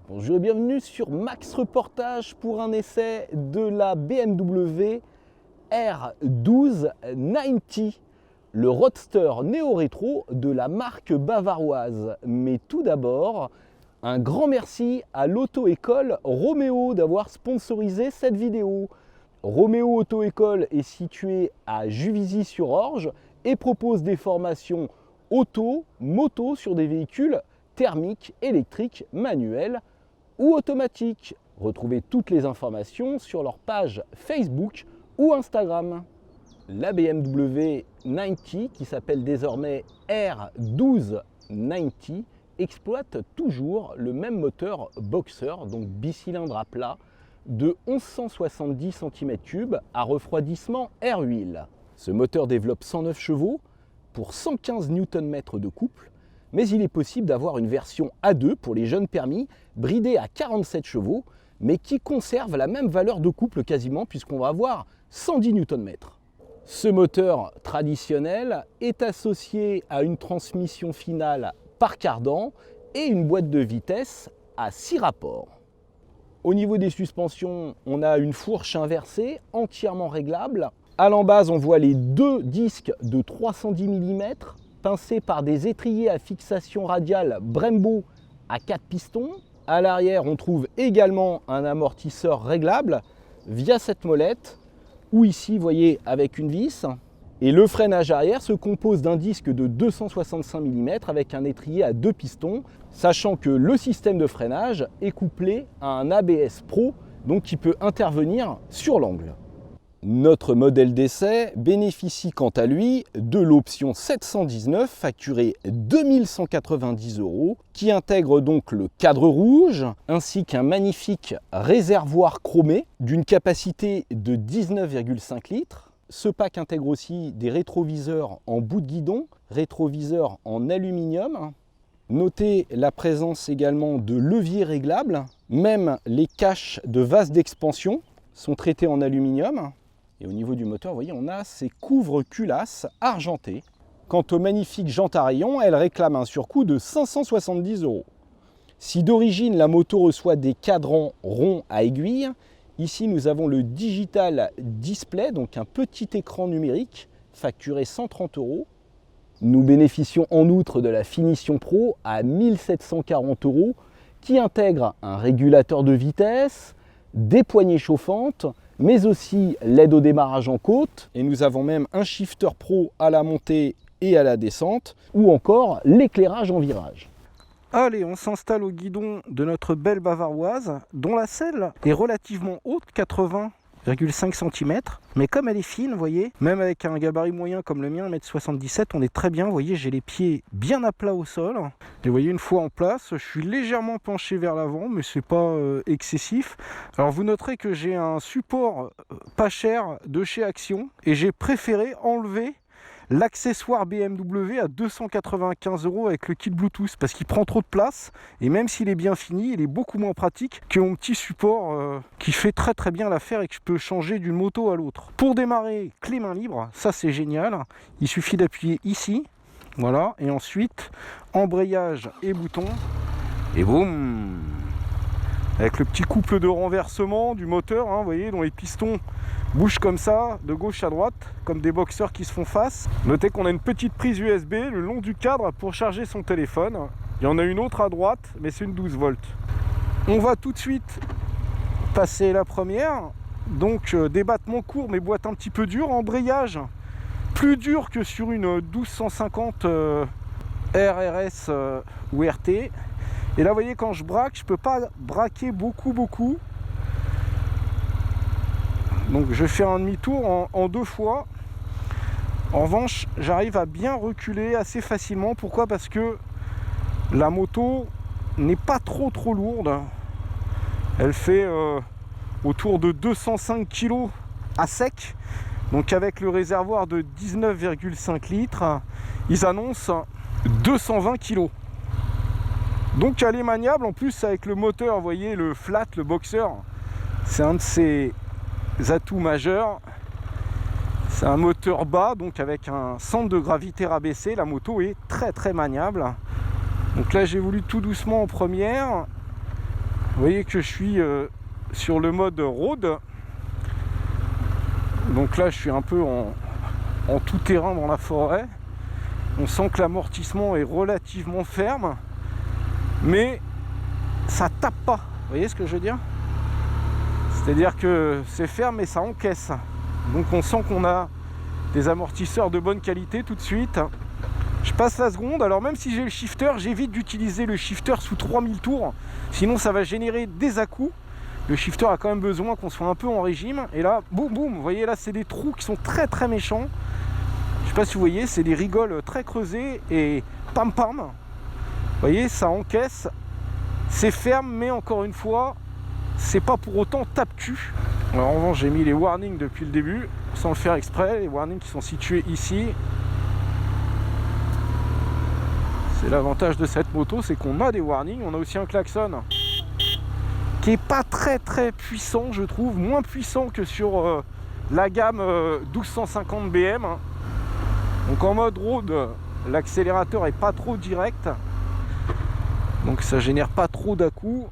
Bonjour et bienvenue sur Max Reportage pour un essai de la BMW R12 90, le roadster néo-rétro de la marque bavaroise. Mais tout d'abord, un grand merci à l'auto-école Roméo d'avoir sponsorisé cette vidéo. Roméo Auto-École est située à Juvisy-sur-Orge et propose des formations auto, moto sur des véhicules thermiques, électriques, manuels ou automatiques. Retrouvez toutes les informations sur leur page Facebook ou Instagram. La BMW 90, qui s'appelle désormais R12 90, exploite toujours le même moteur Boxer, donc bicylindre à plat, de 1170 cm3 à refroidissement air huile. Ce moteur développe 109 chevaux pour 115 Nm de couple, mais il est possible d'avoir une version A2 pour les jeunes permis, bridée à 47 chevaux, mais qui conserve la même valeur de couple quasiment, puisqu'on va avoir 110 Nm. Ce moteur traditionnel est associé à une transmission finale par cardan et une boîte de vitesse à 6 rapports. Au niveau des suspensions, on a une fourche inversée entièrement réglable. À l'embase, on voit les deux disques de 310 mm pincés par des étriers à fixation radiale Brembo à 4 pistons. À l'arrière, on trouve également un amortisseur réglable via cette molette, ou ici, vous voyez, avec une vis. Et le freinage arrière se compose d'un disque de 265 mm avec un étrier à 2 pistons, sachant que le système de freinage est couplé à un ABS Pro, donc qui peut intervenir sur l'angle. Notre modèle d'essai bénéficie quant à lui de l'option 719 facturée 2190 €, qui intègre donc le cadre rouge ainsi qu'un magnifique réservoir chromé d'une capacité de 19,5 litres. Ce pack intègre aussi des rétroviseurs en bout de guidon, rétroviseurs en aluminium. Notez la présence également de leviers réglables. Même les caches de vase d'expansion sont traitées en aluminium. Et au niveau du moteur, vous voyez, on a ces couvre-culasses argentées. Quant aux magnifiques jantes à rayons, elles réclament un surcoût de 570 €. Si d'origine la moto reçoit des cadrans ronds à aiguilles, ici nous avons le Digital Display, donc un petit écran numérique facturé 130 €. Nous bénéficions en outre de la finition pro à 1740 € qui intègre un régulateur de vitesse, des poignées chauffantes, mais aussi l'aide au démarrage en côte, et nous avons même un shifter pro à la montée et à la descente, ou encore l'éclairage en virage. Allez, on s'installe au guidon de notre belle bavaroise, dont la selle est relativement haute, 80,5 cm, mais comme elle est fine, vous voyez, même avec un gabarit moyen comme le mien, 1,77 m, on est très bien, vous voyez, j'ai les pieds bien à plat au sol, et vous voyez, une fois en place, je suis légèrement penché vers l'avant, mais c'est pas excessif. Alors vous noterez que j'ai un support pas cher de chez Action, et j'ai préféré enlever l'accessoire BMW à 295 € avec le kit Bluetooth parce qu'il prend trop de place, et même s'il est bien fini, il est beaucoup moins pratique que mon petit support qui fait très très bien l'affaire et que je peux changer d'une moto à l'autre. Pour démarrer, clé main libre, ça c'est génial, il suffit d'appuyer ici, voilà, et ensuite embrayage et bouton, et boum, avec le petit couple de renversement du moteur, vous voyez, dont les pistons bougent comme ça, de gauche à droite, comme des boxeurs qui se font face. Notez qu'on a une petite prise USB le long du cadre pour charger son téléphone. Il y en a une autre à droite, mais c'est une 12 volts. On va tout de suite passer la première. Donc des battements courts, mais boîte un petit peu dure. Embrayage plus dur que sur une 1250 RRS ou RT. Et là, vous voyez, quand je braque, je ne peux pas braquer beaucoup. Donc je fais un demi-tour en 2 fois. En revanche, j'arrive à bien reculer assez facilement. Pourquoi? Parce que la moto n'est pas trop lourde. Elle fait autour de 205 kg à sec. Donc avec le réservoir de 19,5 litres, ils annoncent 220 kg. Donc elle est maniable. En plus avec le moteur, vous voyez, le flat, le boxer, c'est un de ces atouts majeurs. C'est un moteur bas, donc avec un centre de gravité rabaissé. La moto est très maniable. Donc là j'ai voulu tout doucement en première. Vous voyez que je suis sur le mode road. Donc là je suis un peu en tout terrain dans la forêt. On sent que l'amortissement est relativement ferme, mais ça tape pas. Vous voyez ce que je veux dire? C'est-à-dire que c'est ferme mais ça encaisse. Donc on sent qu'on a des amortisseurs de bonne qualité tout de suite. Je passe la seconde, alors même si j'ai le shifter, j'évite d'utiliser le shifter sous 3000 tours, sinon ça va générer des à-coups. Le shifter a quand même besoin qu'on soit un peu en régime. Et là, boum boum, vous voyez là c'est des trous qui sont très très méchants. Je sais pas si vous voyez, c'est des rigoles très creusées et pam pam. Vous voyez, ça encaisse, c'est ferme, mais encore une fois, c'est pas pour autant tape-cul. Alors en revanche, j'ai mis les warnings depuis le début, sans le faire exprès, les warnings qui sont situés ici. C'est l'avantage de cette moto, c'est qu'on a des warnings, on a aussi un klaxon qui est pas très très puissant, je trouve, moins puissant que sur la gamme 1250 BM. Donc en mode road, l'accélérateur est pas trop direct, donc ça génère pas trop d'à-coups.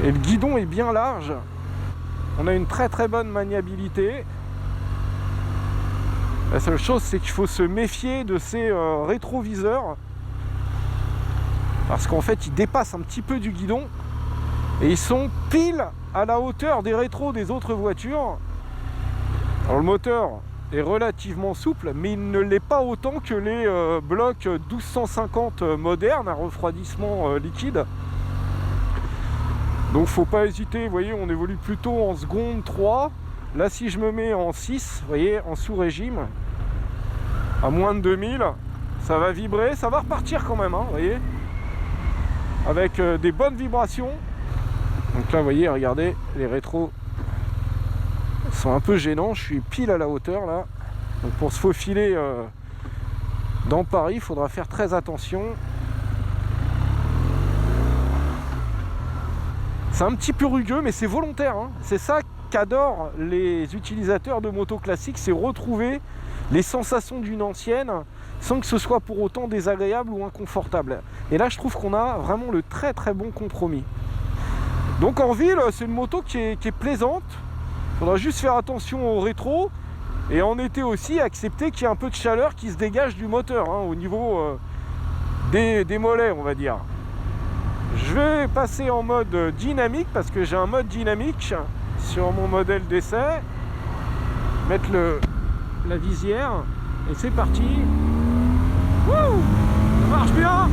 Et le guidon est bien large, on a une très très bonne maniabilité. La seule chose, c'est qu'il faut se méfier de ces rétroviseurs, parce qu'en fait ils dépassent un petit peu du guidon et ils sont pile à la hauteur des rétros des autres voitures. Alors le moteur est relativement souple, mais il ne l'est pas autant que les blocs 1250 modernes à refroidissement liquide. Donc faut pas hésiter, vous voyez, on évolue plutôt en seconde 3. Là si je me mets en 6, vous voyez, en sous-régime, à moins de 2000, ça va vibrer, ça va repartir quand même, hein, vous voyez, avec des bonnes vibrations. Donc là vous voyez, regardez, les rétros sont un peu gênants, je suis pile à la hauteur là. Donc pour se faufiler dans Paris, il faudra faire très attention. C'est un petit peu rugueux, mais c'est volontaire, hein. C'est ça qu'adorent les utilisateurs de motos classiques, c'est retrouver les sensations d'une ancienne sans que ce soit pour autant désagréable ou inconfortable. Et là je trouve qu'on a vraiment le très très bon compromis. Donc en ville, c'est une moto qui est plaisante. Il faudra juste faire attention au rétro, et en été aussi accepter qu'il y ait un peu de chaleur qui se dégage du moteur, hein, au niveau des mollets, on va dire. Je vais passer en mode dynamique parce que j'ai un mode dynamique sur mon modèle d'essai. Mettre la visière et c'est parti. Wouh, ça marche bien.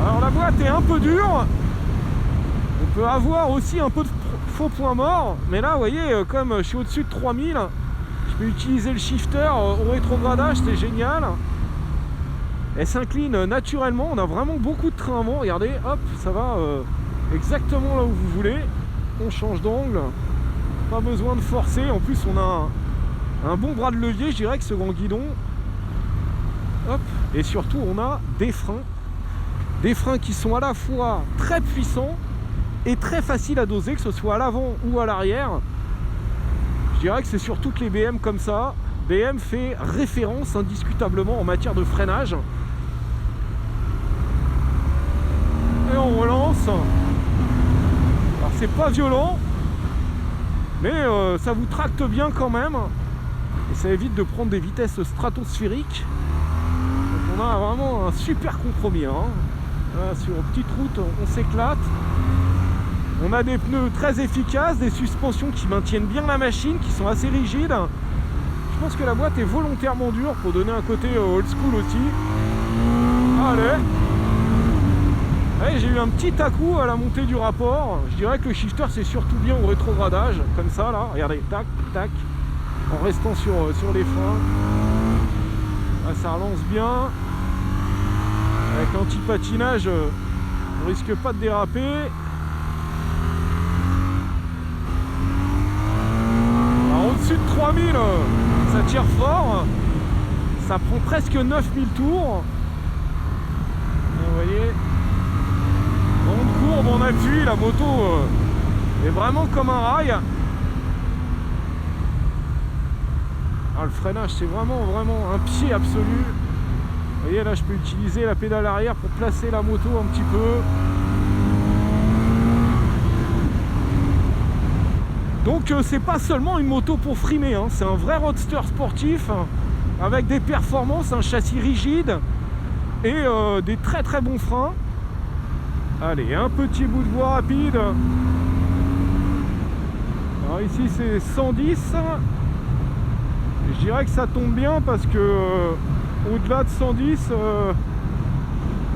Alors la boîte est un peu dure. On peut avoir aussi un peu de faux points morts, mais là vous voyez, comme je suis au-dessus de 3000, je peux utiliser le shifter au rétrogradage, c'est génial. Elle s'incline naturellement, on a vraiment beaucoup de train avant, regardez, hop, ça va exactement là où vous voulez. On change d'angle, pas besoin de forcer, en plus on a un bon bras de levier, je dirais, que ce grand guidon. Hop, et surtout on a des freins qui sont à la fois très puissants et très faciles à doser, que ce soit à l'avant ou à l'arrière. Je dirais que c'est sur toutes les BM comme ça. BM fait référence indiscutablement en matière de freinage. Et on relance. Alors c'est pas violent, mais ça vous tracte bien quand même. Et ça évite de prendre des vitesses stratosphériques. Donc on a vraiment un super compromis, hein. Là, sur une petite route, on s'éclate. On a des pneus très efficaces, des suspensions qui maintiennent bien la machine, qui sont assez rigides. Je pense que la boîte est volontairement dure pour donner un côté old school aussi. Allez. Allez, j'ai eu un petit à-coup à la montée du rapport. Je dirais que le shifter c'est surtout bien au rétrogradage, comme ça là. Regardez, tac, tac. En restant sur les freins. Là, ça relance bien. Avec l'anti-patinage, on risque pas de déraper. Alors au-dessus de 3000, ça tire fort. Ça prend presque 9000 tours. Et vous voyez, grande courbe en appui, la moto est vraiment comme un rail. Alors, le freinage, c'est vraiment un pied absolu. Vous voyez là, je peux utiliser la pédale arrière pour placer la moto un petit peu. Donc c'est pas seulement une moto pour frimer, hein, c'est un vrai roadster sportif avec des performances, un châssis rigide et des très très bons freins. Allez, un petit bout de voie rapide. Alors ici c'est 110. Je dirais que ça tombe bien parce que au-delà de 110,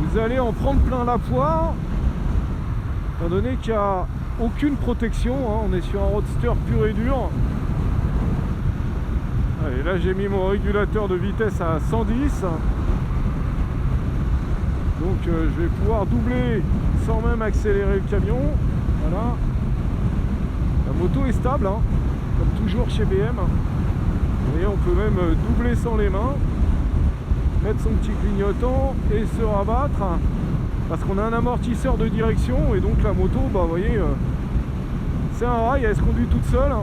vous allez en prendre plein la poire, étant donné qu'il n'y a aucune protection, hein, on est sur un roadster pur et dur. Allez, là j'ai mis mon régulateur de vitesse à 110. Donc je vais pouvoir doubler sans même accélérer le camion. Voilà. La moto est stable, hein, comme toujours chez BM. Vous voyez, on peut même doubler sans les mains, mettre son petit clignotant et se rabattre. Parce qu'on a un amortisseur de direction et donc la moto, bah vous voyez, c'est un rail, elle se conduit toute seule.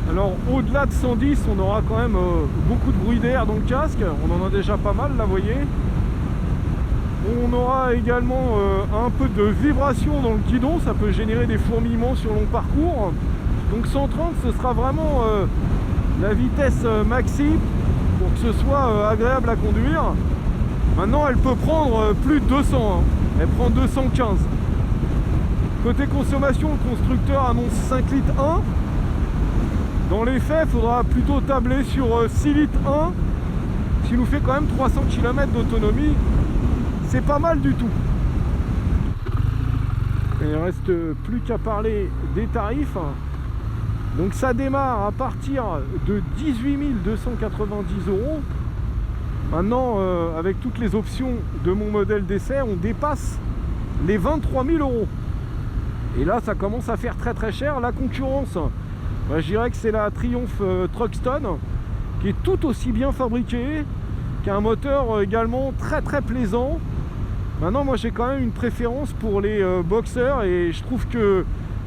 Alors au-delà de 110, on aura quand même beaucoup de bruit d'air dans le casque, on en a déjà pas mal là, vous voyez. On aura également un peu de vibration dans le guidon, ça peut générer des fourmillements sur long parcours. Donc 130, ce sera vraiment la vitesse maxi pour que ce soit agréable à conduire. Maintenant, elle peut prendre plus de 200, hein. Elle prend 215. Côté consommation, le constructeur annonce 5 litres 1. Dans les faits, il faudra plutôt tabler sur 6 litres 1, ce qui nous fait quand même 300 km d'autonomie. C'est pas mal du tout. Il ne reste plus qu'à parler des tarifs. Donc ça démarre à partir de 18 290 €. Maintenant, avec toutes les options de mon modèle d'essai, on dépasse les 23 000 €. Et là, ça commence à faire très très cher. La concurrence, bah, je dirais que c'est la Triumph Truckstone, qui est tout aussi bien fabriquée, qui a un moteur également très très plaisant. Maintenant, moi j'ai quand même une préférence pour les boxers et je trouve que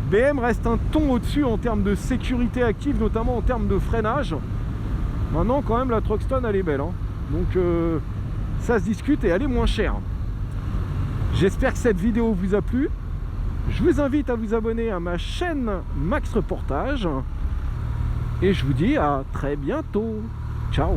BM reste un ton au-dessus en termes de sécurité active, notamment en termes de freinage. Maintenant, quand même, la Truckstone, elle est belle, hein. Donc, ça se discute et elle est moins chère. J'espère que cette vidéo vous a plu. Je vous invite à vous abonner à ma chaîne Max Reportage. Et je vous dis à très bientôt. Ciao!